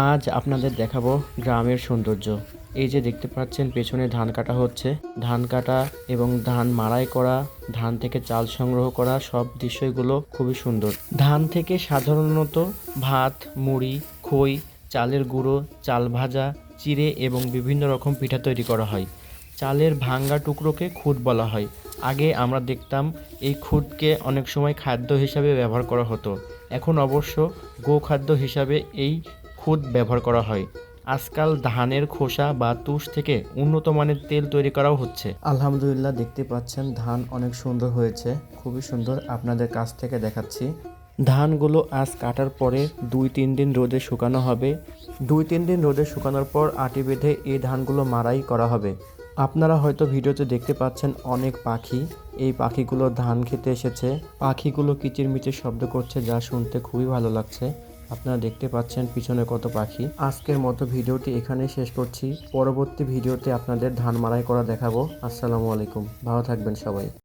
আজ আপনাদের দেখাবো গ্রামের সৌন্দর্য। এই যে দেখতে পাচ্ছেন পেছনে ধান কাটা হচ্ছে। ধান কাটা এবং ধান মাড়াই করা, ধান থেকে চাল সংগ্রহ করা সব দৃশ্যগুলো খুবই সুন্দর। ধান থেকে সাধারণত ভাত, মুড়ি, খই, চালের গুঁড়ো, চাল ভাজা, চিড়ে এবং বিভিন্ন রকম পিঠা তৈরি করা হয়। চালের ভাঙ্গা টুকরোকে খুদ বলা হয়। আগে আমরা দেখতাম এই খুদকে অনেক সময় খাদ্য হিসাবে ব্যবহার করা হতো। এখন অবশ্য গোখাদ্য হিসাবে এই খুদ ব্যবহার করা হয়। আজকাল ধানের খোসা বা তুষ থেকে উন্নত মানের তেল তৈরি করাও হচ্ছে। আলহামদুলিল্লাহ, দেখতে পাচ্ছেন ধান অনেক সুন্দর হয়েছে, খুবই সুন্দর। আপনাদের কাছ থেকে দেখাচ্ছি। ধানগুলো আজ কাটার পরে 2-3 দিন রোদে শুকানো হবে। 2-3 দিন রোদে শুকানোর পর আটি বেঁধে এই ধানগুলো মাড়াই করা হবে। আপনারা হয়তো ভিডিওতে দেখতে পাচ্ছেন অনেক পাখি। এই পাখিগুলো ধান খেতে এসেছে। পাখিগুলো কিচিরমিচির শব্দ করছে, যা শুনতে খুবই ভালো লাগছে। আপনারা দেখতে পাচ্ছেন পিছনে কত পাখি। আজকের মতো ভিডিওটি এখানেই শেষ করছি। পরবর্তী ভিডিওতে আপনাদের ধান মাড়াই করা দেখাবো। আসসালামু আলাইকুম, ভালো থাকবেন সবাই।